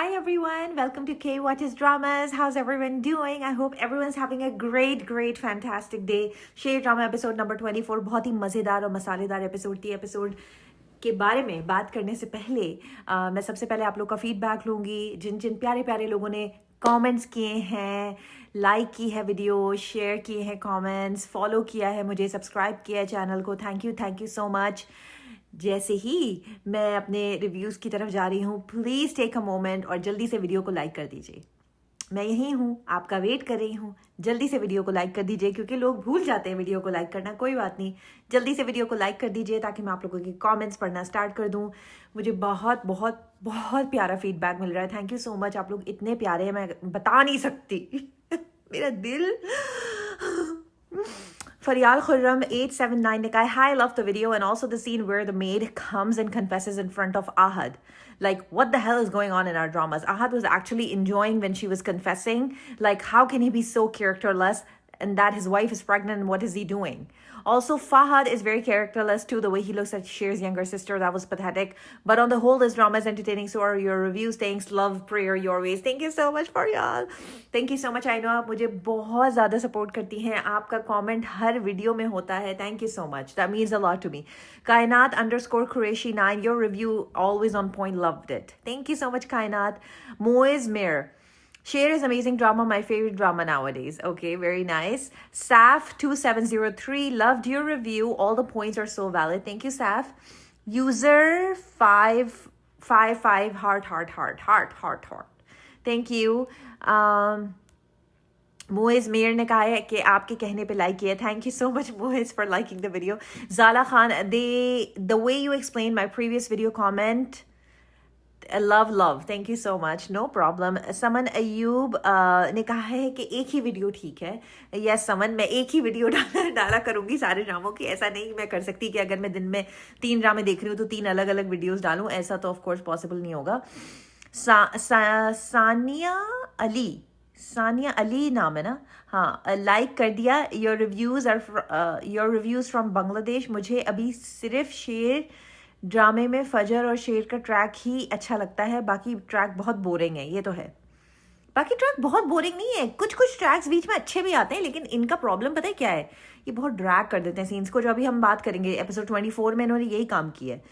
Hi everyone, welcome to K Watches Dramas. How's everyone doing? I hope everyone's having a great, fantastic day. शेर drama episode number 24 बहुत ही मज़ेदार और मसालेदार episode थी. Episode के बारे में बात करने से पहले मैं सबसे पहले आप लोग का फीडबैक लूँगी. जिन जिन प्यारे प्यारे लोगों ने कमेंट्स किए हैं, लाइक की है वीडियो, शेयर किए हैं कमेंट्स, फॉलो किया है मुझे, सब्सक्राइब किया है चैनल को, थैंक यू सो मच. जैसे ही मैं अपने रिव्यूज़ की तरफ जा रही हूँ, प्लीज़ टेक अ मोमेंट और जल्दी से वीडियो को लाइक कर दीजिए. मैं यहीं हूँ, आपका वेट कर रही हूँ. जल्दी से वीडियो को लाइक कर दीजिए क्योंकि लोग भूल जाते हैं वीडियो को लाइक करना. कोई बात नहीं, जल्दी से वीडियो को लाइक कर दीजिए ताकि मैं आप लोगों के कमेंट्स पढ़ना स्टार्ट कर दूँ. मुझे बहुत बहुत बहुत प्यारा फीडबैक मिल रहा है. Thank you so much. आप लोग इतने प्यारे हैं, मैं बता नहीं सकती. मेरा दिल. Faryal Khurram 879 ने कहा, Hi, I love the video and also the scene where the maid comes and confesses in front of Ahad. Like, what the hell is going on in our dramas? Ahad was actually enjoying when she was confessing. Like, how can he be so characterless and that his wife is pregnant and what is he doing? Also, Fahad is very characterless too, the way he looks at Sher's younger sister. That was pathetic. But on the whole, this drama is entertaining. So are your reviews. Thanks, love, prayer, your ways. Thank you so much for y'all. Thank you so much. I know आप मुझे बहुत ज़्यादा support करती हैं. आपका comment हर video में होता है. Thank you so much. That means a lot to me. Kainat _ Qureshi 9. Your review always on point. Loved it. Thank you so much, Kainat. Moiz Mir. Sher is amazing drama, my favorite drama nowadays. Okay, very nice. Saf 2703, loved your review. All the points are so valid. Thank you, Saf. User 555 heart. Thank you. Moiz Mir ने कहा है कि आपके कहने पे like किया. Thank you so much, Moiz, for liking the video. Zala Khan, the way you explained my previous video comment, love. Thank you so much. No problem. Saman Ayub ने कहा है कि एक ही वीडियो ठीक है. Yes, Saman, मैं एक ही video डाला करूँगी सारे ड्रामों की. ऐसा नहीं मैं कर सकती कि अगर मैं दिन में 3 ड्रामे देख रही हूँ तो 3 अलग अलग वीडियोस डालूँ. ऐसा तो ऑफ कोर्स पॉसिबल नहीं होगा. सानिया अली नाम है ना. हाँ, लाइक कर दिया. Your reviews from Bangladesh. मुझे अभी सिर्फ शेर ड्रामे में फजर और शेर का ट्रैक ही अच्छा लगता है. बाकी ट्रैक बहुत बोरिंग है. ये तो है, बाकी ट्रैक बहुत बोरिंग नहीं है. कुछ ट्रैक्स बीच में अच्छे भी आते हैं, लेकिन इनका प्रॉब्लम पता है क्या है? ये बहुत ड्रैग कर देते हैं सीन्स को, जो अभी हम बात करेंगे. एपिसोड 24 में इन्होंने यही काम किया है.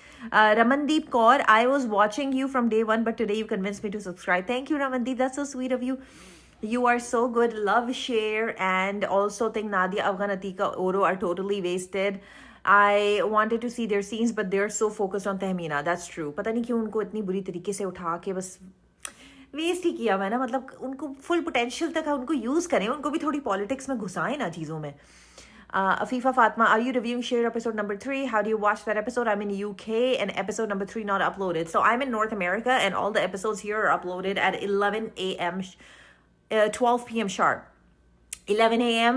Ramandeep Kaur, I was watching you from day 1 but today you convince me to subscribe. Thank you Ramandeep, that's so sweet of you. You are so good. Love, share, and also think Nadia Afghan, Atika Oro are totally wasted. I wanted to see their scenes, but they're so focused on Tehmina. That's true. पता नहीं क्यों उनको इतनी बुरी तरीके से उठा के बस वेस्ट ही किया हुआ है ना. मतलब उनको फुल पोटेंशियल तक उनको यूज़ करें, उनको भी थोड़ी पॉलिटिक्स में घुसाएं ना चीज़ों में. Afifa Fatma, are you reviewing Share episode number 3? How do you watch that episode? I'm in UK and episode number 3 not uploaded. So I'm in North America and all the episodes here are uploaded at 11 a.m. 12 p.m. sharp. 11 a.m.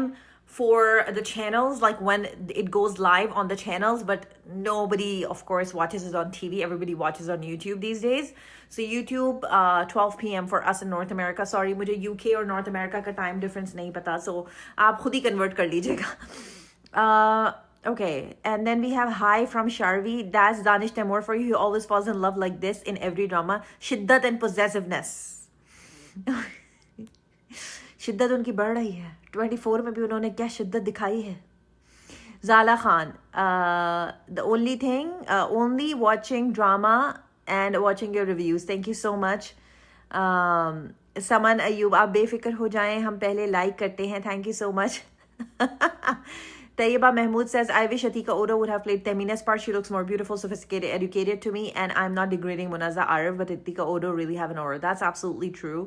for the channels, like when it goes live on the channels, but nobody of course watches it on TV. Everybody watches on YouTube these days. So YouTube 12 p.m. for us in North America. Sorry, मुझे UK और North America का time difference नहीं पता, so आप खुद ही convert कर लीजिएगा. Okay, and then we have hi from Sharvi. That's Danish Temur for you. He always falls in love like this in every drama. Shiddat and possessiveness. शिद्दत उनकी बढ़ रही है. 24 में भी उन्होंने क्या शिद्दत दिखाई है. Zala Khan, the only thing, only watching drama and watching your reviews. Thank you so much. Saman Ayub, आप बेफिक्र हो जाएं, हम पहले लाइक करते हैं. Thank you so much. Tayyiba Mahmood says, I wish Atika Odo would have played Temina's part. She looks more beautiful, sophisticated, educated to me. And I'm not degrading Munazza Arif, but Atika Odo really have an aura. That's absolutely true.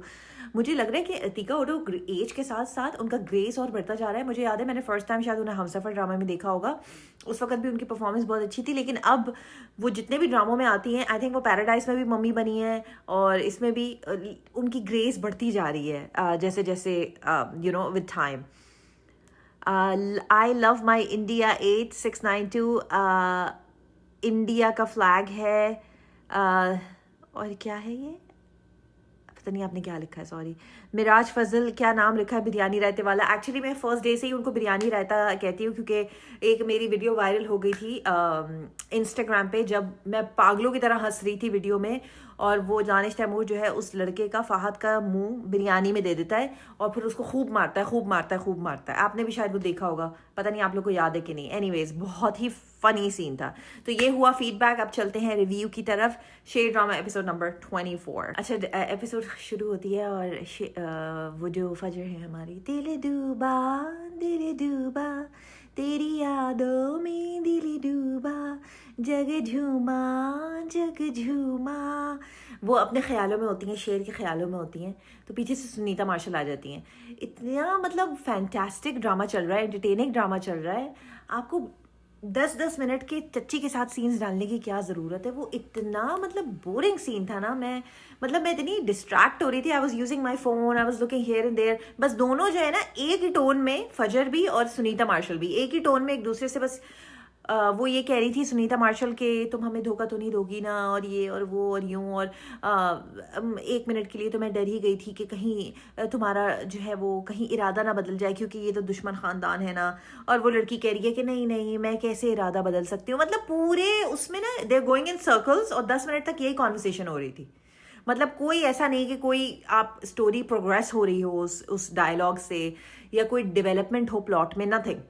मुझे लग रहा है कि Atika ओडो as के साथ साथ उनका grace और बढ़ता जा रहा है. मुझे याद है मैंने फर्स्ट टाइम शायद उन्हें हमसफ़र ड्रामा में देखा होगा. उस वक्त भी उनकी परफॉर्मेंस बहुत अच्छी थी, लेकिन अब वो जितने भी ड्रामों में आती हैं, आई थिंक वो पैराडाइज में भी मम्मी बनी है और इसमें भी उनकी ग्रेस बढ़ती जा रही है जैसे जैसे you know with time. I love my India 8692. India का फ्लैग है. और क्या है ये, पता नहीं आपने क्या लिखा है, सॉरी. मिराज फजल, क्या नाम लिखा है, बिरयानी रायते वाला. एक्चुअली मैं फर्स्ट डे से ही उनको बिरयानी रायता कहती हूँ क्योंकि एक मेरी वीडियो वायरल हो गई थी इंस्टाग्राम पे, जब मैं पागलों की तरह हंस रही थी वीडियो में और वो दानिश तैमूर जो है उस लड़के का, फहद का, मुंह बिरयानी में दे देता है और फिर उसको खूब मारता है, खूब मारता है, खूब मारता है। आपने भी शायद वो देखा होगा, पता नहीं आप लोग को याद है कि नहीं। एनीवेज बहुत ही फनी सीन था। तो ये हुआ फीडबैक। अब चलते हैं रिव्यू की तरफ। शेर ड्रामा एपिसोड नंबर 24। अच्छा, एपिसोड शुरू होती है और वो जो फजर है हमारी, दिल डूबा तेरी यादों में, दिल डूबा जग झूमा, वो अपने ख्यालों में होती हैं, शेर के ख्यालों में होती हैं। तो पीछे से सुनीता मार्शल आ जाती हैं। इतना मतलब फैंटास्टिक ड्रामा चल रहा है, एंटरटेनिंग ड्रामा चल रहा है। आपको 10-10 मिनट के चच्ची के साथ सीन्स डालने की क्या ज़रूरत है। वो इतना मतलब बोरिंग सीन था ना। मैं इतनी डिस्ट्रैक्ट हो रही थी। I was using my phone, I was looking here and there. बस दोनों जो है ना एक ही टोन में, फजर भी और सुनीता मार्शल भी एक ही टोन में एक दूसरे से बस वो ये कह रही थी सुनीता मार्शल के, तुम हमें धोखा तो नहीं दोगी ना, और ये और वो और यूं, और 1 मिनट के लिए तो मैं डर ही गई थी कि कहीं तुम्हारा जो है वो कहीं इरादा ना बदल जाए, क्योंकि ये तो दुश्मन ख़ानदान है ना। और वो लड़की कह रही है कि नहीं नहीं, मैं कैसे इरादा बदल सकती हूँ। मतलब पूरे उसमें ना they are going in circles, और 10 मिनट तक यही कॉन्वर्सेशन हो रही थी। मतलब कोई ऐसा नहीं कि कोई आप स्टोरी प्रोग्रेस हो रही हो उस डायलॉग से, या कोई डेवलपमेंट हो प्लॉट में, नथिंग।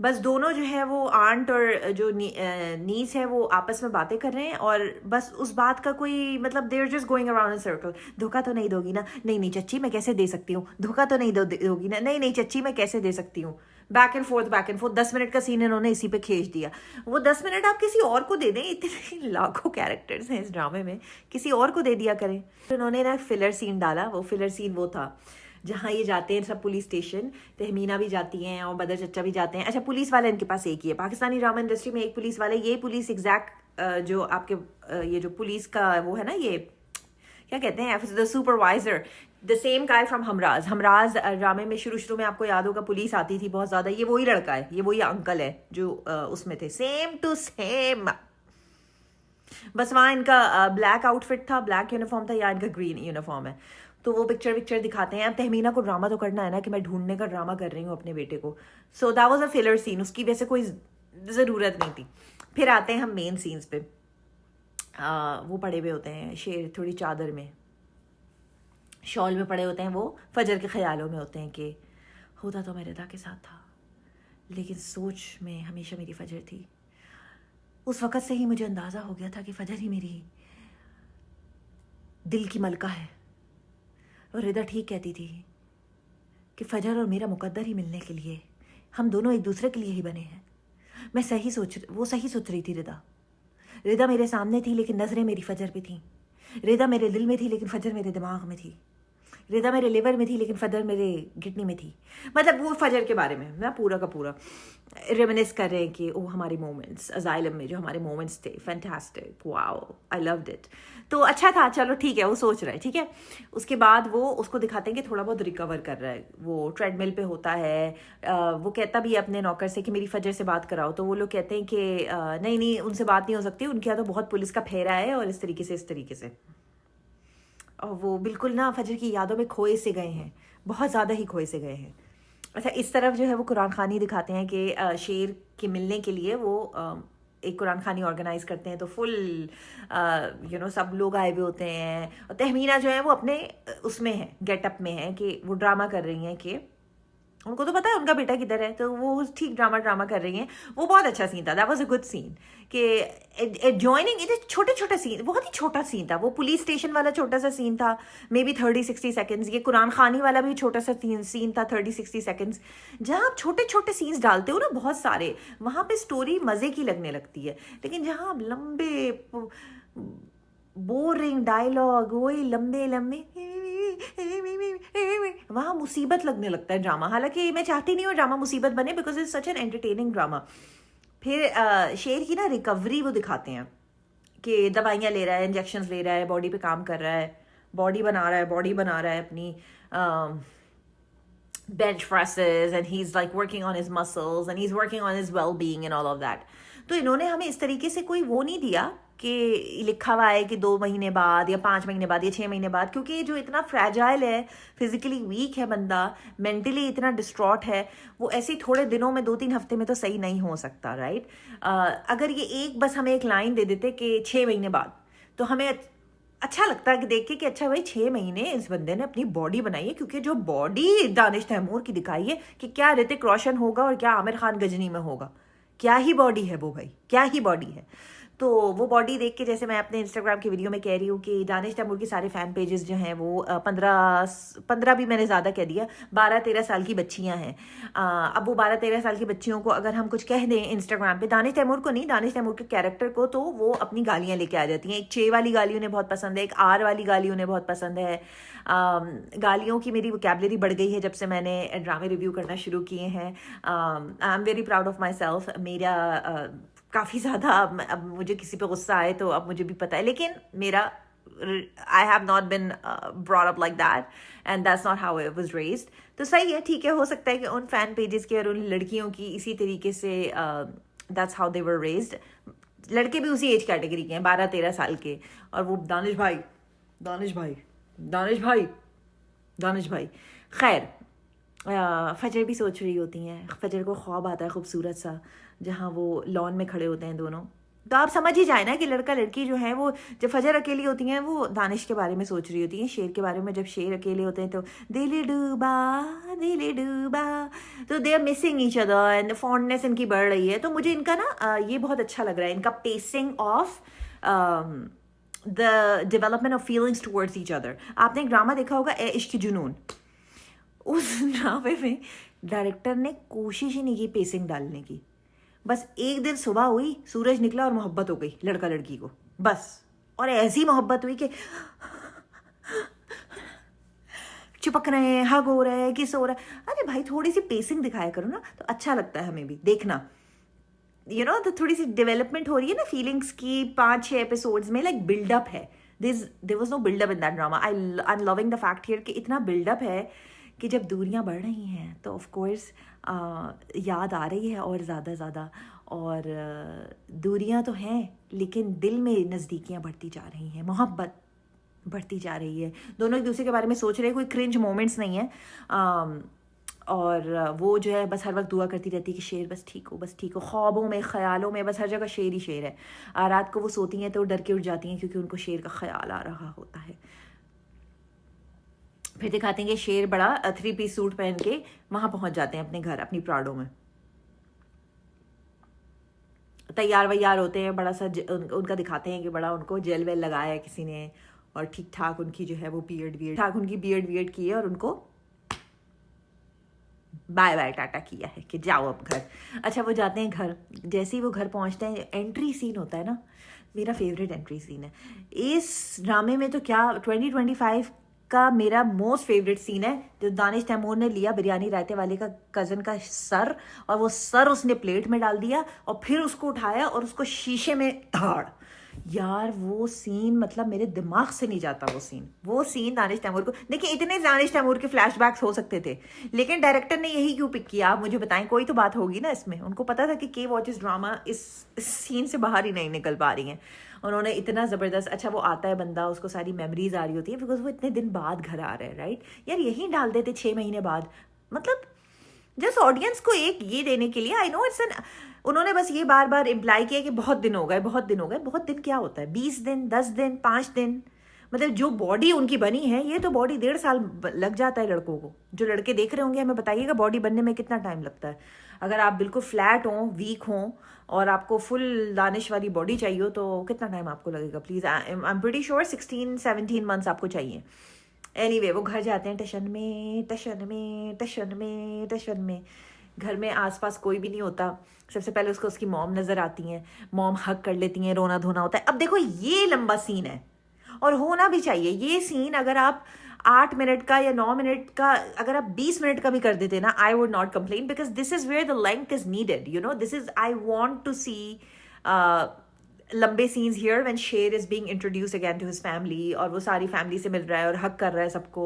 बस दोनों जो है वो आंट और जो नीस है वो आपस में बातें कर रहे हैं, और बस उस बात का कोई मतलब they are just going around in circle. धोखा तो नहीं दोगी ना, नहीं नहीं चच्ची मैं कैसे दे सकती हूँ। धोखा तो नहीं दोगी ना, नहीं नहीं चच्ची मैं कैसे दे सकती हूँ। बैक एंड फोर्थ 10 मिनट का सीन इन्होंने इसी पे खींच दिया। वो 10 मिनट आप किसी और को दे दें, इतने लाखों कैरेक्टर्स हैं इस ड्रामे में, किसी और को दे दिया करें। उन्होंने ना फिलर सीन डाला। वो फिलर सीन वो था जहाँ ये जाते हैं सब पुलिस स्टेशन, तहमीना भी जाती हैं और बदर चच्चा भी जाते हैं। अच्छा, पुलिस वाला इनके पास एक ही है पाकिस्तानी ड्रामा इंडस्ट्री में, एक पुलिस वाला। ये पुलिस एग्जैक्ट जो आपके ये जो पुलिस का वो है ना, ये क्या कहते हैं, the supervisor, the same guy from Humraaz ड्रामे में शुरू में आपको याद होगा पुलिस आती थी बहुत ज़्यादा। ये वही लड़का है, ये वही अंकल है जो उसमें थे, सेम टू सेम। बस वहाँ इनका ब्लैक आउटफिट था, ब्लैक यूनिफॉर्म था, या इनका ग्रीन यूनिफॉर्म है। तो वो पिक्चर दिखाते हैं। अब तहमीना को ड्रामा तो करना है ना कि मैं ढूंढने का ड्रामा कर रही हूँ अपने बेटे को। So that was a filler scene, उसकी वैसे कोई ज़रूरत नहीं थी। फिर आते हैं हम मेन सीन्स पे। वो पड़े हुए होते हैं शेर थोड़ी चादर में, शॉल में पड़े होते हैं। वो फजर के ख्यालों में होते हैं कि होता तो मैं रिदा के साथ था, लेकिन सोच में हमेशा मेरी फजर थी। उस वक़्त से ही मुझे अंदाज़ा हो गया था कि फजर ही मेरी दिल की मलका है। और रिदा ठीक कहती थी कि फजर और मेरा मुकद्दर ही मिलने के लिए, हम दोनों एक दूसरे के लिए ही बने हैं। वो सही सोच रही थी। रिदा मेरे सामने थी लेकिन नज़रें मेरी फजर पे थीं। रिदा मेरे दिल में थी लेकिन फजर मेरे दिमाग में थी। रिदा मेरे लिवर में थी लेकिन फजर मेरे किडनी में थी। मतलब वो फजर के बारे में ना पूरा का पूरा रेमिनिस कर रहे हैं कि ओ हमारे मोमेंट्स अजाइलम में जो हमारे मोमेंट्स थे, fantastic, wow, I loved it. तो अच्छा था, चलो ठीक है, वो सोच रहा है, ठीक है। उसके बाद वो उसको दिखाते हैं कि थोड़ा बहुत रिकवर कर रहा है। वो ट्रेडमिल पे होता है। वो कहता भी है अपने नौकर से कि मेरी फजर से बात कराओ। तो वो लोग कहते हैं कि नहीं नहीं उनसे बात नहीं हो सकती, उनके यहाँ तो बहुत पुलिस का फेरा है, और इस तरीके से। और वो बिल्कुल ना फजर की यादों में खोए से गए हैं, बहुत ज़्यादा ही खोए से गए हैं। अच्छा, इस तरफ जो है वो कुरान खानी दिखाते हैं कि शेर के मिलने के लिए वो एक कुरान खानी ऑर्गेनाइज करते हैं। तो फुल सब लोग आए हुए होते हैं, और तहमीना जो है वो अपने उसमें है, गेटअप में है कि वो ड्रामा कर रही हैं कि उनको तो पता है उनका बेटा किधर है, तो वो ठीक ड्रामा कर रही हैं। वो बहुत अच्छा सीन था, that was a good scene कि एडजॉइनिंग। इट छोटे सीन, बहुत ही छोटा सीन था। वो पुलिस स्टेशन वाला छोटा सा सीन था, मे बी 30-60 सेकेंड्स। ये कुरान खानी वाला भी छोटा सा सीन था, 30-60 सेकेंड्स। जहाँ आप छोटे सीन्स डालते हो ना बहुत सारे, वहाँ पे स्टोरी मज़े की लगने लगती है। लेकिन जहाँ आप लंबे बोरिंग डायलॉग, वही लंबे वहाँ मुसीबत लगने लगता है ड्रामा। हालांकि मैं चाहती नहीं हूँ ड्रामा मुसीबत बने, because it's such an entertaining drama. फिर शेर की ना रिकवरी वो दिखाते हैं कि दवाइयाँ ले रहा है, इंजेक्शंस ले रहा है, बॉडी पे काम कर रहा है, बॉडी बना रहा है अपनी bench presses, and he's like working on his muscles and he's working on his well-being and all of that. तो इन्होंने हमें इस तरीके से कोई वो नहीं दिया कि लिखा हुआ है कि 2 महीने बाद या 5 महीने बाद या 6 महीने बाद, क्योंकि जो इतना फ्रैजाइल है, फिजिकली वीक है बंदा, मेंटली इतना डिस्ट्रॉट है, वो ऐसे ही थोड़े दिनों में 2-3 हफ्ते में तो सही नहीं हो सकता, राइट। अगर ये बस हमें एक लाइन दे देते कि 6 महीने बाद, तो हमें अच्छा लगता है कि देख के कि अच्छा भाई 6 महीने इस बंदे ने अपनी बॉडी बनाई है, क्योंकि जो बॉडी दानिश तैमूर की दिखाई है कि क्या ऋतिक रोशन होगा और क्या आमिर खान गजनी में होगा, क्या ही बॉडी है वो भाई, क्या ही बॉडी है। तो वो बॉडी देख के, जैसे मैं अपने इंस्टाग्राम की वीडियो में कह रही हूँ कि दानिश तैमूर की सारे फैन पेजेस जो हैं वो 15 भी मैंने ज़्यादा कह दिया, 12-13 साल की बच्चियाँ हैं। अब वो 12-13 साल की बच्चियों को अगर हम कुछ कह दें इंस्टाग्राम पे, दानिश तैमूर को नहीं, दानिश तैमूर के कैरेक्टर को, तो वो अपनी गालियाँ लेके आ जाती हैं। एक चे वाली गाली उन्हें बहुत पसंद है, एक आर वाली गाली उन्हें बहुत पसंद है। गालियों की मेरी वोकैबुलरी बढ़ गई है जब से मैंने ड्रामे रिव्यू करना शुरू किए हैं। I am very proud of my self. मेरा काफ़ी ज़्यादा, अब मुझे किसी पे गुस्सा आए तो अब मुझे भी पता है, लेकिन मेरा I have not been brought up like that and that's not how I was raised. तो सही है, ठीक है, हो सकता है कि उन फैन पेजेस की और उन लड़कियों की इसी तरीके से that's how they were raised. लड़के भी उसी एज कैटेगरी के हैं, 12-13 साल के, और वो दानिश भाई, दानिश भाई, दानिश भाई, दानिश भाई। खैर, फजर भी सोच रही होती हैं, फजर को ख्वाब आता है खूबसूरत सा, जहाँ वो लॉन में खड़े होते हैं दोनों। तो आप समझ ही जाए ना कि लड़का लड़की जो है वो, जब फजर अकेली होती हैं वो दानिश के बारे में सोच रही होती हैं, शेर के बारे में। जब शेर अकेले होते हैं तो दिल डूबा, दिल डूबा, तो they are missing each other and fondness इनकी बढ़ रही है। तो मुझे इनका ना ये बहुत अच्छा लग रहा है, इनका pacing of the development of feelings towards each other. आपने एक ड्रामा देखा होगा, ए इश्क जुनून। उस ड्रामे में डायरेक्टर ने कोशिश ही नहीं की पेसिंग डालने की। बस एक दिन सुबह हुई, सूरज निकला और मोहब्बत हो गई लड़का लड़की को, बस। और ऐसी मोहब्बत हुई कि चिपक रहे हैं, हग हो रहे हैं, किस हो रहा है। अरे भाई, थोड़ी सी पेसिंग दिखाया करो ना, तो अच्छा लगता है हमें भी देखना। तो थोड़ी सी डेवलपमेंट हो रही है ना फीलिंग्स की। 5-6 एपिसोड्स में लाइक बिल्डअप है। There was no buildup in that drama. I am loving the fact here कि इतना बिल्डअप है कि जब दूरियां बढ़ रही हैं तो ऑफ कोर्स याद आ रही है और ज़्यादा। और दूरियां तो हैं, लेकिन दिल में नज़दीकियां बढ़ती जा रही हैं, मोहब्बत बढ़ती जा रही है। दोनों एक दूसरे के बारे में सोच रहे हैं, कोई क्रिंज मोमेंट्स नहीं है। और वो जो है बस हर वक्त दुआ करती रहती है कि शेर बस ठीक हो, बस ठीक हो। ख्वाबों में, ख्यालों में बस हर जगह शेर ही शेर है। रात को वो सोती हैं तो डर के उठ जाती हैं, क्योंकि उनको शेर का ख्याल आ रहा होता है। फिर दिखाते हैं कि शेर बड़ा 3 पीस सूट पहन के वहां पहुंच जाते हैं अपने घर, अपनी प्राडो में तैयार वैयार होते हैं। बड़ा सा उनका दिखाते हैं कि बड़ा उनको जेल वेल लगाया है किसी ने, और ठीक ठाक उनकी जो है वो बियर्ड वियर्ड की है, और उनको बाय बाय टाटा किया है कि जाओ अब घर। अच्छा, वो जाते हैं घर। जैसे ही वो घर पहुंचते हैं, एंट्री सीन होता है ना, मेरा फेवरेट एंट्री सीन है इस ड्रामे में। तो क्या 2025 का मेरा मोस्ट फेवरेट सीन है, जो दानिश तैमूर ने लिया बिरयानी रायते वाले का कज़न का सर, और वो सर उसने प्लेट में डाल दिया और फिर उसको उठाया और उसको शीशे में धाड़। यार वो सीन, मतलब मेरे दिमाग से नहीं जाता वो सीन दानिश तैमूर को। देखिए, इतने दानिश तैमूर के फ्लैशबैक्स हो सकते थे, लेकिन डायरेक्टर ने यही क्यों पिक किया, आप मुझे बताएं। कोई तो बात होगी ना इसमें। उनको पता था कि के वॉचेस ड्रामा इस सीन से बाहर ही नहीं निकल पा रही हैं। उन्होंने इतना ज़बरदस्त, अच्छा वो आता है बंदा, उसको सारी मेमोरीज आ रही होती है, बिकॉज वो इतने दिन बाद घर आ रहे हैं, राइट। यार यही डाल देते 6 महीने बाद, मतलब जस्ट ऑडियंस को एक ये देने के लिए। आई नो इट्स एन, उन्होंने बस ये बार बार इम्प्लाई किया कि बहुत दिन हो गए। बहुत दिन क्या होता है? 20 दिन, 10 दिन, 5 दिन, मतलब जो बॉडी उनकी बनी है, ये तो बॉडी 1.5 साल लग जाता है लड़कों को। जो लड़के देख रहे होंगे, हमें बताइएगा बॉडी बनने में कितना टाइम लगता है। अगर आप बिल्कुल फ्लैट हों, वीक हों, और आपको फुल दानिश वाली बॉडी चाहिए हो, तो कितना टाइम आपको लगेगा? Please, I am pretty sure 16-17 months आपको चाहिए। एनीवे, वो घर जाते हैं टशन में। घर में आसपास कोई भी नहीं होता। सबसे पहले उसको उसकी मॉम नज़र आती हैं, मॉम हक कर लेती हैं, रोना धोना होता है। अब देखो, ये लंबा सीन है और होना भी चाहिए ये सीन। अगर आप 8 मिनट का या 9 मिनट का, अगर आप 20 मिनट का भी कर देते ना, I would not complain, because this is where the length is needed. This is, I want to see लंबे scenes here when Sher is being introduce again to his family, और वो सारी फैमिली से मिल रहा है और हक कर रहा है सबको,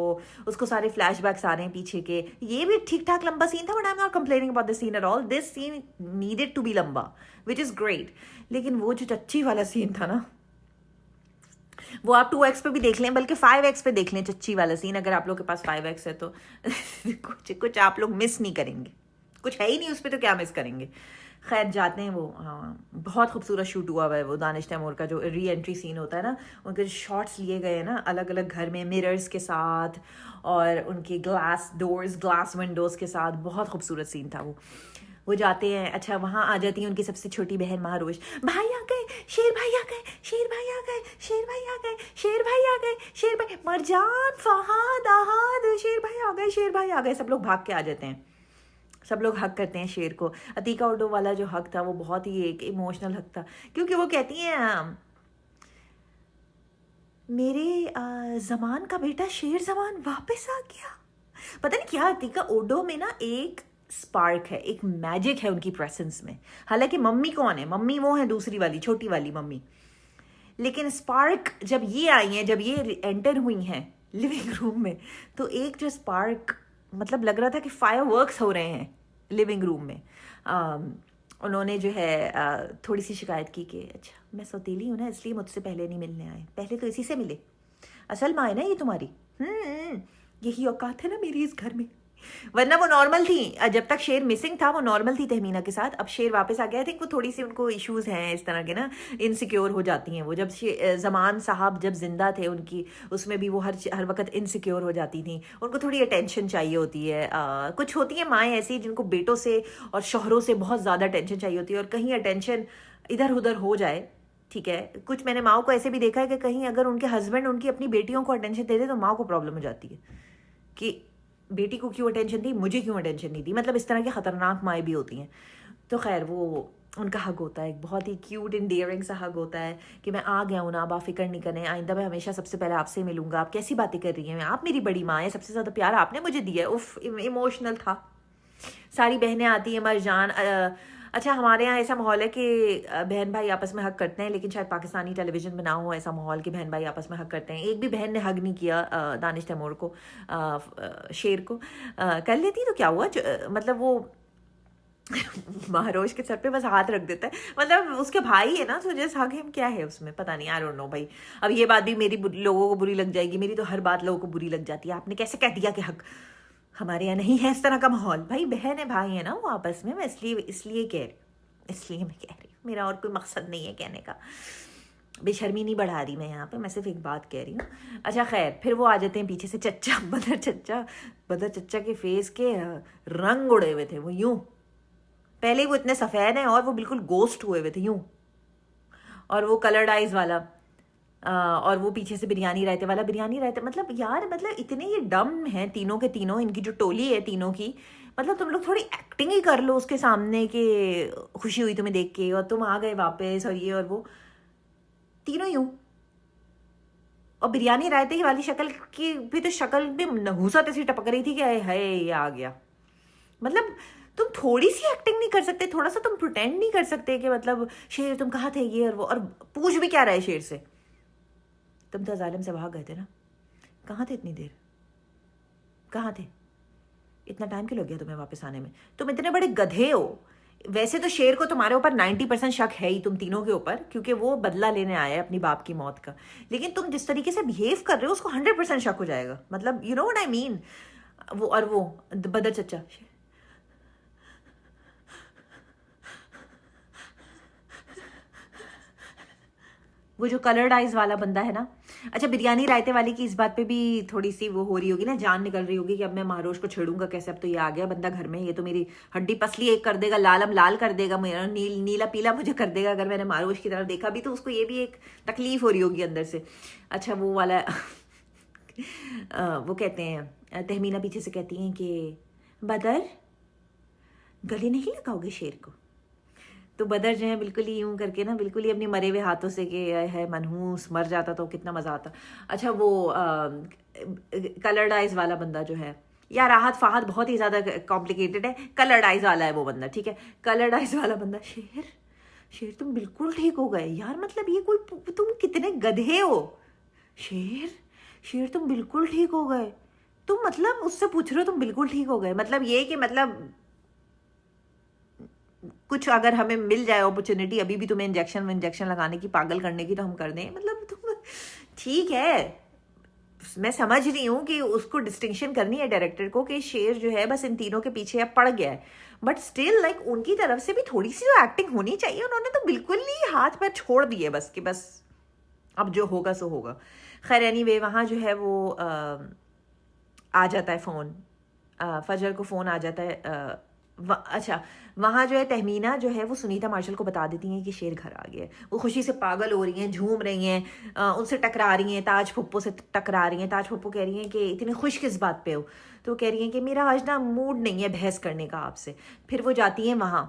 उसको सारे फ्लैशबैक्स आ रहे हैं पीछे के। ये भी ठीक ठाक लंबा सीन था, but I am not complaining about the scene at all. This scene needed to be लंबा, विच इज ग्रेट। लेकिन वो जो चच्ची वाला सीन था ना, वो आप 2x पे भी देख लें, बल्कि 5x पे देख लें चच्ची वाला सीन, अगर आप लोग के पास 5x है तो कुछ आप लोग मिस नहीं करेंगे। कुछ है ही नहीं उस पर, तो क्या मिस करेंगे। खैर जाते हैं वो, हाँ बहुत खूबसूरत शूट हुआ हुआ है वो दानिश तैमूर का जो री एंट्री सीन होता है ना, उनके जो शॉट्स लिए गए हैं ना अलग अलग घर में मिरर्स के साथ और उनके ग्लास डोर्स ग्लास विंडोज़ के साथ, बहुत खूबसूरत सीन था वो जाते हैं। अच्छा वहाँ आ जाती है उनकी सबसे छोटी बहन महारोश, भाई आ गए, शेर भाई आ गए, शेर भाई आ गए, शेर भाई आ गए, शेर भाई आ गए, शेर भाई, मरजान फहाद आहाद, शेर भाई आ गए, शेर भाई आ गए, सब लोग भाग के आ जाते हैं, सब लोग हक करते हैं शेर को। अतीका उर्दू वाला जो हक था वो बहुत ही एक इमोशनल हक था, क्योंकि वो कहती हैं मेरे जमान का बेटा शेर जमान वापस आ गया। पता नहीं क्या अतीका उर्दू में ना एक स्पार्क है, एक मैजिक है उनकी प्रेजेंस में। हालांकि मम्मी कौन है, मम्मी वो है दूसरी वाली छोटी वाली मम्मी, लेकिन स्पार्क जब ये आई हैं, जब ये एंटर हुई हैं लिविंग रूम में, तो एक जो स्पार्क मतलब लग रहा था कि फायरवर्क्स हो रहे हैं लिविंग रूम में। उन्होंने जो है थोड़ी सी शिकायत की कि अच्छा मैं सौतेली हूँ ना इसलिए मुझसे पहले नहीं मिलने आए, पहले तो इसी से मिले, असल माँ है ना ये तुम्हारी, यही औकात है ना मेरी इस घर में। वरना वो नॉर्मल थी, जब तक शेर मिसिंग था वो नॉर्मल थी तहमीना के साथ, अब शेर वापस आ गया। आई थिंक वो थोड़ी सी उनको इश्यूज हैं इस तरह के ना, इनसिक्योर हो जाती हैं वो। जब जमान साहब जब जिंदा थे उनकी, उसमें भी वो हर वक्त इनसिक्योर हो जाती थी, उनको थोड़ी अटेंशन चाहिए होती है। कुछ होती हैं माएँ ऐसी जिनको बेटों से और शोहरों से बहुत ज़्यादा अटेंशन चाहिए होती है, और कहीं अटेंशन इधर उधर हो जाए, ठीक है। कुछ मैंने माओ को ऐसे भी देखा है कि कहीं अगर उनके हस्बैंड उनकी अपनी बेटियों को अटेंशन दे दे तो माँ को प्रॉब्लम हो जाती है कि बेटी को क्यों अटेंशन दी, मुझे क्यों अटेंशन नहीं दी। मतलब इस तरह की ख़तरनाक माएँ भी होती हैं। तो खैर वो उनका हक होता है, एक बहुत ही क्यूट इंडियरिंग सा हक होता है कि मैं आ गया हूँ ना, आप फिक्र नहीं करें, आइंदा मैं हमेशा सबसे पहले आपसे मिलूंगा, आप कैसी बातें कर रही हैं, आप मेरी बड़ी माँ है, सबसे ज़्यादा प्यार आपने मुझे दिया है। उफ इमोशनल था। सारी बहनें आती हैं, मरजान अच्छा हमारे यहाँ ऐसा माहौल है कि बहन भाई आपस में हक करते हैं, लेकिन शायद पाकिस्तानी टेलीविज़न में ना हो ऐसा माहौल कि बहन भाई आपस में हक करते हैं। एक भी बहन ने हक नहीं किया दानिश तैमूर को, शेर को। कर लेती तो क्या हुआ, मतलब वो महारोश के सर पे बस हाथ रख देता है, मतलब उसके भाई है ना, तो जैसे हक हिम क्या है उसमें, पता नहीं, आई डोंट नो भाई। अब ये बात भी मेरी लोगों को बुरी लग जाएगी, मेरी तो हर बात लोगों को बुरी लग जाती है। आपने कैसे कह दिया कि हक, हमारे यहाँ नहीं है इस तरह का माहौल। भाई बहन है भाई है ना वो आपस में, मैं इसलिए मैं कह रही हूँ, मेरा और कोई मकसद नहीं है कहने का, बेशर्मी नहीं बढ़ा रही मैं यहाँ पे, मैं सिर्फ एक बात कह रही हूँ। अच्छा खैर फिर वो आ जाते हैं पीछे से चच्चा, बदर चच्चा के फेस के रंग उड़े हुए थे वो, यूं पहले वो इतने सफ़ेद हैं और वो बिल्कुल गोस्ट हुए हुए थे यूं, और वो कलर्ड आइज वाला और वो पीछे से बिरयानी रायते वाला, बिरयानी रायते मतलब यार, मतलब इतने ये डम हैं तीनों के तीनों, इनकी जो टोली है तीनों की, मतलब तुम लोग थोड़ी एक्टिंग ही कर लो उसके सामने कि खुशी हुई तुम्हें देख के और तुम आ गए वापस, और ये और वो तीनों यूं। और बिरयानी रायते ही वाली शक्ल की भी तो शक्ल भी नहूसत ऐसी टपक रही थी कि है ये आ गया। मतलब तुम थोड़ी सी एक्टिंग नहीं कर सकते, थोड़ा सा तुम प्रिटेंड नहीं कर सकते कि मतलब शेर तुम कहाँ थे ये और वो, और पूछ भी क्या रहे शेर से, तुम तो जालिम से भाग गए थे ना, कहाँ थे इतनी देर, कहाँ थे, इतना टाइम क्यों लग गया तुम्हें वापस आने में, तुम इतने बड़े गधे हो। वैसे तो शेर को तुम्हारे ऊपर 90% शक है ही तुम तीनों के ऊपर, क्योंकि वो बदला लेने आया है अपनी बाप की मौत का, लेकिन तुम जिस तरीके से बिहेव कर रहे हो उसको 100% शक हो जाएगा, मतलब you know what I mean. वो और वो बदर चच्चा, वो जो कलर्ड आइज वाला बंदा है ना। अच्छा बिरयानी रायते वाले की इस बात पे भी थोड़ी सी वो हो रही होगी ना, जान निकल रही होगी कि अब मैं महारोश को छेड़ूंगा कैसे, अब तो ये आ गया बंदा घर में, ये तो मेरी हड्डी पसली एक कर देगा, लालम लाल कर देगा, मेरा नीला पीला मुझे कर देगा। अगर मैंने महारोश की तरफ देखा भी तो उसको ये भी एक तकलीफ हो रही होगी अंदर से। अच्छा वो वाला वो कहते हैं, तहमीना पीछे से कहती हैं कि बदर गले नहीं लगाओगे शेर को, तो बदर जो है बिल्कुल ही यूं करके ना, बिल्कुल ही अपने मरे हुए हाथों से कि है मनहूस मर जाता तो कितना मज़ा आता। अच्छा वो कलर्ड आइज वाला बंदा जो है, यार राहत फाहत बहुत ही ज़्यादा कॉम्प्लिकेटेड है, कलर्ड आइज वाला है वो बंदा, ठीक है, कलर्ड आइज वाला बंदा, शेर तुम बिल्कुल ठीक हो गए यार, मतलब ये कोई तुम कितने गधे हो, शेर तुम बिल्कुल ठीक हो गए, तुम मतलब उससे पूछ रहे हो तुम बिल्कुल ठीक हो गए, मतलब ये कि मतलब कुछ अगर हमें मिल जाए अपॉर्चुनिटी अभी भी तुम्हें इंजेक्शन लगाने की, पागल करने की, तो हम कर दें, मतलब तुम ठीक है मैं समझ रही हूँ कि उसको डिस्टिंक्शन करनी है डायरेक्टर को कि शेर जो है बस इन तीनों के पीछे अब पड़ गया है, बट स्टिल लाइक उनकी तरफ से भी थोड़ी सी जो एक्टिंग होनी चाहिए, उन्होंने तो बिल्कुल ही हाथ पैर छोड़ दिए बस कि बस अब जो होगा सो होगा। खैर एनीवे वहाँ जो है वो आ जाता है फ़ोन, फजर को फ़ोन आ जाता है। अच्छा, वहाँ जो है तहमीना जो है वो सुनीता मार्शल को बता देती हैं कि शेर घर आ गया है। वो खुशी से पागल हो रही हैं, झूम रही हैं, उनसे टकरा रही हैं, ताज फुप्पो से टकरा रही हैं। ताज फुप्पो कह रही हैं कि इतनी खुश किस बात पे हो, तो कह रही हैं कि मेरा आज ना मूड नहीं है बहस करने का आपसे। फिर वो जाती हैं वहाँ,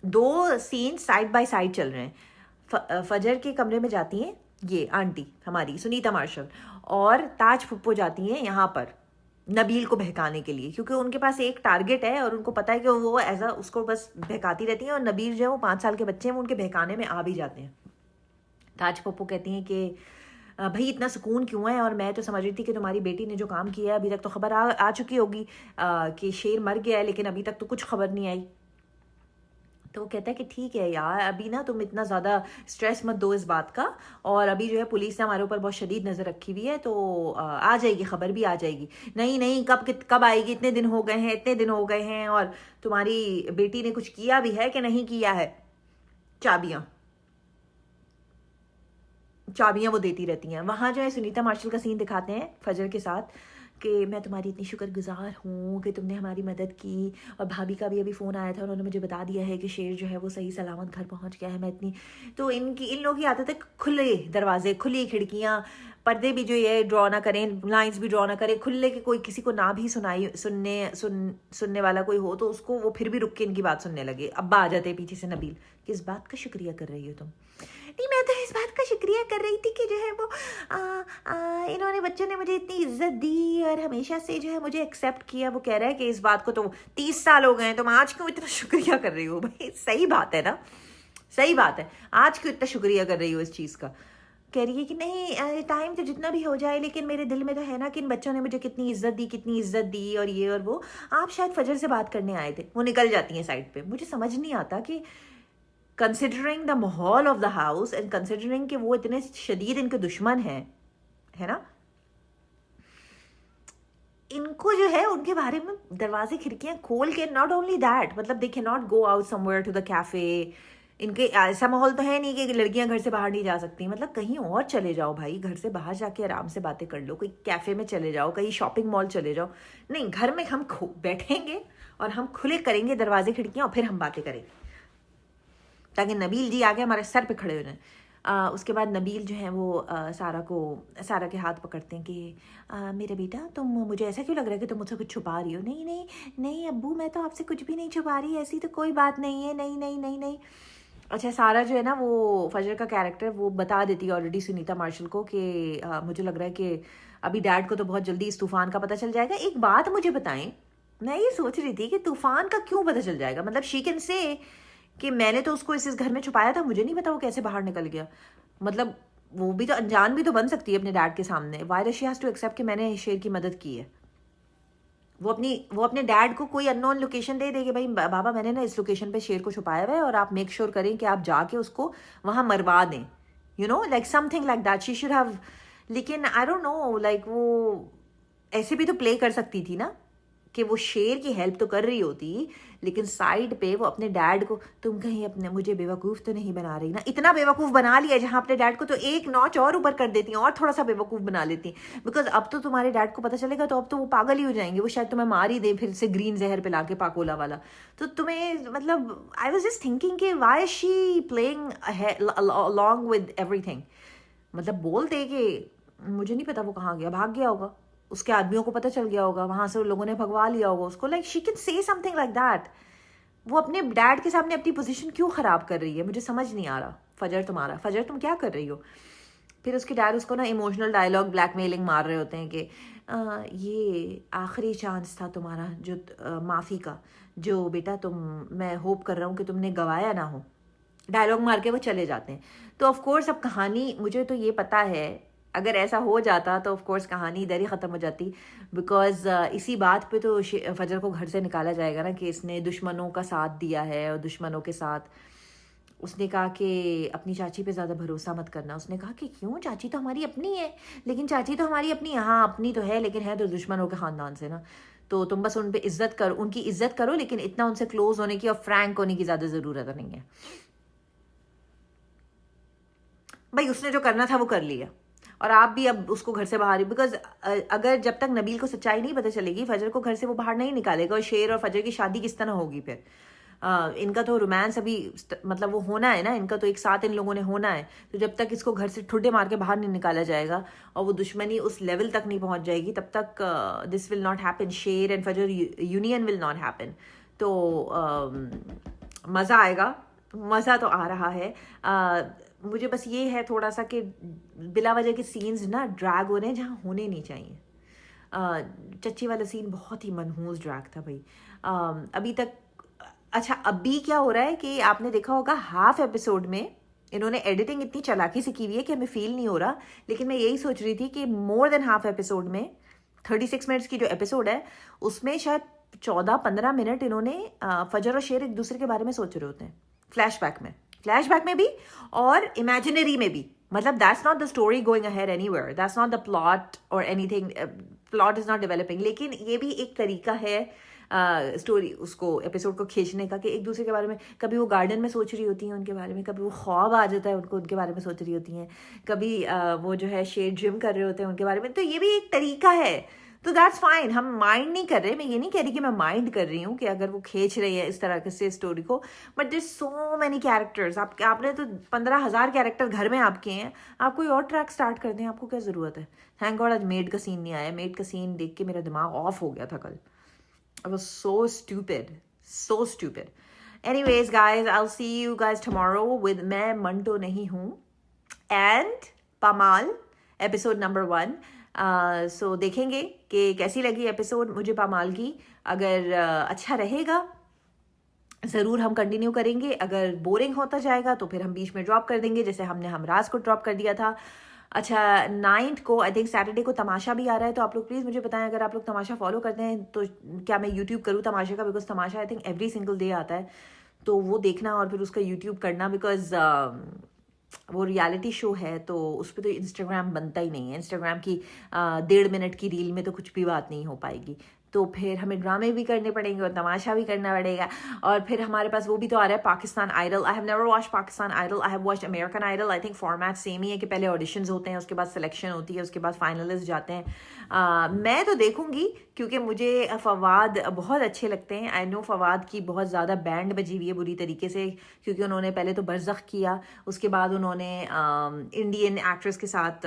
दो सीन साइड बाय साइड चल रहे हैं। फजर के कमरे में जाती हैं ये आंटी हमारी सुनीता मार्शल, और ताज फुप्पो जाती हैं यहाँ पर नबील को बहकाने के लिए, क्योंकि उनके पास एक टारगेट है और उनको पता है कि वो ऐसा उसको बस बहकाती रहती हैं, और नबील जो है वो 5 साल के बच्चे हैं, वो उनके बहकाने में आ भी जाते हैं। ताज पप्पू कहती हैं कि भाई इतना सुकून क्यों है, और मैं तो समझ रही थी कि तुम्हारी बेटी ने जो काम किया है अभी तक तो खबर आ चुकी होगी कि शेर मर गया है, लेकिन अभी तक तो कुछ खबर नहीं आई। तो वो कहता है कि ठीक है यार, अभी ना तुम इतना ज़्यादा स्ट्रेस मत दो इस बात का, और अभी जो है पुलिस ने हमारे ऊपर बहुत शदीद नज़र रखी हुई है, तो आ जाएगी खबर भी आ जाएगी। नहीं नहीं, कब आएगी, इतने दिन हो गए हैं, इतने दिन हो गए हैं, और तुम्हारी बेटी ने कुछ किया भी है कि नहीं किया है। चाबियाँ वो देती रहती हैं। वहाँ जो है सुनीता मार्शल का सीन दिखाते हैं फजर के साथ कि मैं तुम्हारी इतनी शुक्रगुजार हूँ कि तुमने हमारी मदद की, और भाभी का भी अभी फ़ोन आया था, उन्होंने मुझे बता दिया है कि शेर जो है वो सही सलामत घर पहुँच गया है। मैं इतनी तो इन लोगों की आदत है खुले दरवाजे, खुली खिड़कियाँ, पर्दे भी जो ये ड्रॉ ना करें, लाइंस भी ड्रॉ ना करें खुले, कि कोई किसी को ना भी सुनने वाला कोई हो तो उसको वो फिर भी रुक के इनकी बात सुनने लगे। अब्बा आ जाते पीछे से, नबील किस बात का शुक्रिया कर रही हो तुम? नहीं, मैं तो इस बात का शुक्रिया कर रही थी कि जो है वो इन्होंने बच्चों ने मुझे इतनी इज्जत दी और हमेशा से जो है मुझे एक्सेप्ट किया। वो कह रहा है कि इस बात को तो 30 साल हो गए हैं, तुम आज क्यों इतना शुक्रिया कर रही हो? भाई सही बात है ना, सही बात है, आज क्यों इतना शुक्रिया कर रही हो इस चीज़ का? कह रही है कि नहीं, टाइम तो जितना भी हो जाए, लेकिन मेरे दिल में तो है ना कि इन बच्चों ने मुझे कितनी इज्जत दी, और ये और वो। आप शायद फजर से बात करने आए थे। वो निकल जाती हैं साइड पे। मुझे समझ नहीं आता कि कंसिडरिंग द माहौल of the house and considering कि वो इतने शदीद इनके दुश्मन हैं, है ना, इनको जो है उनके बारे में दरवाजे खिड़कियां खोल के, नॉट ओनली दैट, मतलब they can not go out somewhere to the cafe. इनके ऐसा माहौल तो है नहीं कि लड़कियां घर से बाहर नहीं जा सकती, मतलब कहीं और चले जाओ भाई, घर से बाहर जाके आराम से बातें कर लो, कोई कैफे में चले जाओ, कहीं शॉपिंग मॉल चले जाओ। नहीं, घर में हम बैठेंगे और हम खुले करेंगे दरवाजे खिड़कियां, और फिर हम बातें करेंगे, ताकि नबील जी आगे हमारे सर पे खड़े हो जाएं। उसके बाद नबील जो है वो सारा के हाथ पकड़ते हैं कि मेरा बेटा, तुम, मुझे ऐसा क्यों लग रहा है कि तुम मुझसे कुछ छुपा रही हो? नहीं नहीं नहीं अब्बू, मैं तो आपसे कुछ भी नहीं छुपा रही, ऐसी तो कोई बात नहीं है, नहीं नहीं नहीं नहीं। अच्छा, सारा जो है ना वो फजर का कैरेक्टर वो बता देती है ऑलरेडी सुनीता मार्शल को कि मुझे लग रहा है कि अभी डैड को तो बहुत जल्दी इस तूफ़ान का पता चल जाएगा। एक बात मुझे बताएं, मैं ये सोच रही थी कि तूफ़ान का क्यों पता चल जाएगा? मतलब शी कैन से कि मैंने तो उसको इस घर में छुपाया था, मुझे नहीं पता वो कैसे बाहर निकल गया। मतलब वो भी तो अनजान भी तो बन सकती है अपने डैड के सामने। Why does she has to accept कि मैंने शेर की मदद की है? वो अपने डैड को कोई अननोन लोकेशन दे कि भाई बाबा, मैंने ना इस लोकेशन पे शेर को छुपाया हुआ है, और आप मेक श्योर करें कि आप जाके उसको वहाँ मरवा दें, you know, like something like that she should have. लेकिन आई डोंट नो, लाइक वो ऐसे भी तो प्ले कर सकती थी ना कि वो शेर की हेल्प तो कर रही होती, लेकिन साइड पे वो अपने डैड को, तुम कहीं अपने मुझे बेवकूफ़ तो नहीं बना रही ना? इतना बेवकूफ़ बना लिया जहाँ अपने डैड को तो एक नॉच और ऊपर कर देती हैं, और थोड़ा सा बेवकूफ़ बना लेती, बिकॉज अब तो तुम्हारे डैड को पता चलेगा तो अब तो वो पागल ही हो जाएंगे, वो शायद तुम्हें मार ही दे फिर से ग्रीन जहर पिला के, पाकोला वाला। तो तुम्हें, मतलब आई वॉज जस्ट थिंकिंग कि why is she playing along with everything? मतलब बोलते कि मुझे नहीं पता वो कहाँ गया, भाग गया होगा, उसके आदमियों को पता चल गया होगा, वहां से उन लोगों ने भगवा लिया होगा उसको। Like she can say something like that. वो अपने डैड के सामने अपनी पोजीशन क्यों खराब कर रही है? मुझे समझ नहीं आ रहा। फजर तुम क्या कर रही हो? फिर उसके डैड उसको ना इमोशनल डायलॉग, ब्लैकमेलिंग मार रहे होते हैं कि ये आखिरी चांस था तुम्हारा जो माफ़ी का, जो बेटा मैं होप कर रहा हूँ कि तुमने गवाया ना हो। डायलॉग मार के वो चले जाते हैं। तो ऑफकोर्स अब कहानी, मुझे तो ये पता है अगर ऐसा हो जाता तो ऑफकोर्स कहानी इधर ही ख़त्म हो जाती, बिकॉज इसी बात पे तो फजर को घर से निकाला जाएगा ना कि इसने दुश्मनों का साथ दिया है और दुश्मनों के साथ उसने कहा कि अपनी चाची पे ज़्यादा भरोसा मत करना। उसने कहा कि क्यों, चाची तो हमारी अपनी है। लेकिन चाची तो हमारी अपनी, हाँ अपनी तो है, लेकिन है तो दुश्मनों के ख़ानदान से ना। तो तुम बस उन पे इज्जत करो, उनकी इज्जत करो, लेकिन इतना उनसे क्लोज होने की और फ्रैंक होने की ज़्यादा ज़रूरत नहीं है। भाई उसने जो करना था वो कर लिया, और आप भी अब उसको घर से बाहर, बिकॉज अगर जब तक नबील को सच्चाई नहीं पता चलेगी, फजर को घर से वो बाहर नहीं निकालेगा। और शेर और फजर की शादी किस तरह होगी फिर? इनका तो रोमांस अभी मतलब वो होना है ना, इनका तो एक साथ इन लोगों ने होना है। तो जब तक इसको घर से ठुड्डे मार के बाहर नहीं निकाला जाएगा और वो दुश्मनी उस लेवल तक नहीं पहुंच जाएगी, तब तक दिस विल नॉट हैपन। शेर एंड फजर यूनियन विल नॉट हैपन। तो मज़ा आएगा, मज़ा तो आ रहा है। मुझे बस ये है थोड़ा सा कि बिला वजह के सीन्स ना ड्रैग हो रहे हैं जहाँ होने नहीं चाहिए। चच्ची वाला सीन बहुत ही मनहूस ड्रैग था भाई। अभी तक अच्छा, अभी क्या हो रहा है कि आपने देखा होगा हाफ एपिसोड में इन्होंने एडिटिंग इतनी चालाकी से की हुई है कि हमें फील नहीं हो रहा। लेकिन मैं यही सोच रही थी कि मोर देन हाफ एपिसोड में 36 मिनट्स की जो एपिसोड है उसमें शायद 14-15 मिनट इन्होंने फजर और शेर एक दूसरे के बारे में सोच रहे होते हैं, फ्लैशबैक में भी और इमेजिनरी में भी। मतलब that's not the story going ahead anywhere, that's not the plot और anything, plot is not developing. लेकिन ये भी एक तरीका है स्टोरी उसको एपिसोड को खींचने का, कि एक दूसरे के बारे में, कभी वो गार्डन में सोच रही होती हैं उनके बारे में, कभी वो ख्वाब आ जाता है उनको उनके बारे में सोच रही होती हैं, कभी वो जो है शेर जिम कर रहे होते हैं उनके बारे में। तो ये भी एक तरीका है, तो दैट्स फाइन। हम माइंड नहीं कर रहे, मैं ये नहीं कह रही कि मैं माइंड कर रही हूँ कि अगर वो खींच रही है इस तरह से स्टोरी को, but there so many characters. आपने तो 15,000 कैरेक्टर घर में आपके हैं, आप कोई और ट्रैक स्टार्ट कर दें, आपको क्या ज़रूरत है? थैंक गॉड आज मेड का सीन नहीं आया। मेड का सीन देख के मेरा दिमाग ऑफ हो गया था कल। I was so stupid, so stupid. Anyways, guys, I'll see you guys tomorrow with मैं मंटो नहीं हूँ and पामाल एपिसोड नंबर 1. सो देखेंगे कि कैसी लगी एपिसोड मुझे पामाल की। अगर अच्छा रहेगा ज़रूर हम कंटिन्यू करेंगे, अगर बोरिंग होता जाएगा तो फिर हम बीच में ड्रॉप कर देंगे, जैसे हमने हमराज को ड्रॉप कर दिया था। अच्छा 9th को आई थिंक सैटरडे को तमाशा भी आ रहा है, तो आप लोग प्लीज़ मुझे बताएं अगर आप लोग तमाशा फॉलो करते हैं तो क्या मैं यूट्यूब करूँ तमाशा का, because Tamasha I think every single day आता है, तो वो देखना और फिर उसका यूट्यूब करना, बिकॉज वो रियलिटी शो है तो उस पर तो इंस्टाग्राम बनता ही नहीं है। इंस्टाग्राम की 1.5 मिनट की रील में तो कुछ भी बात नहीं हो पाएगी, तो फिर हमें ड्रामे भी करने पड़ेंगे और तमाशा भी करना पड़ेगा। और फिर हमारे पास वो भी तो आ रहा है Pakistan Idol. I have never watched Pakistan Idol, I have watched American Idol. I think format same ही है कि पहले ऑडिशंस होते हैं, उसके बाद सिलेक्शन होती है, उसके बाद फाइनलिस्ट जाते हैं। मैं तो देखूंगी क्योंकि मुझे फवाद बहुत अच्छे लगते हैं। आई नो फवाद की बहुत ज़्यादा बैंड बजी हुई है बुरी तरीके से, क्योंकि उन्होंने पहले तो बरज़ख किया, उसके बाद उन्होंने इंडियन एक्ट्रेस के साथ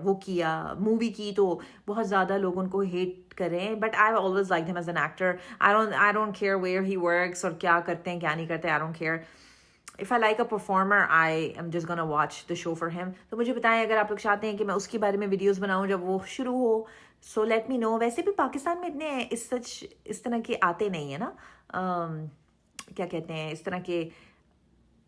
वो किया, मूवी की, तो बहुत ज़्यादा लोग उनको हेट कर रहे हैं। But I always like him as an actor. I don't care where he works और क्या करते हैं क्या नहीं करते, I don't care. If I like a performer I am just gonna watch the show for him. तो मुझे बताएं अगर आप लोग चाहते हैं कि मैं उसके बारे में वीडियोस बनाऊं जब वो शुरू हो, सो लेट मी नो। वैसे भी पाकिस्तान में इतने इस तरह के आते नहीं है ना, क्या कहते हैं, इस तरह के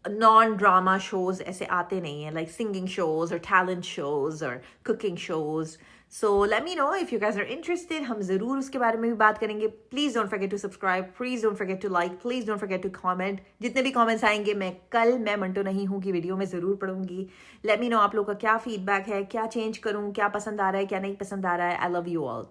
नॉन ड्रामा शोज ऐसे आते नहीं हैं, लाइक सिंगिंग शोज और टैलेंट शोज और cooking shows. So let me know if you guys are interested, हम ज़रूर उसके बारे में भी बात करेंगे। Please don't forget to subscribe, please don't forget to like, please don't forget to comment. जितने भी कमेंट्स आएंगे मैं मंटो नहीं हूँ की वीडियो में ज़रूर पढ़ूंगी। लेट मी नो आप लोग का क्या फीडबैक है, क्या चेंज करूँ, क्या पसंद आ रहा है क्या नहीं पसंद आ रहा है। I love you all.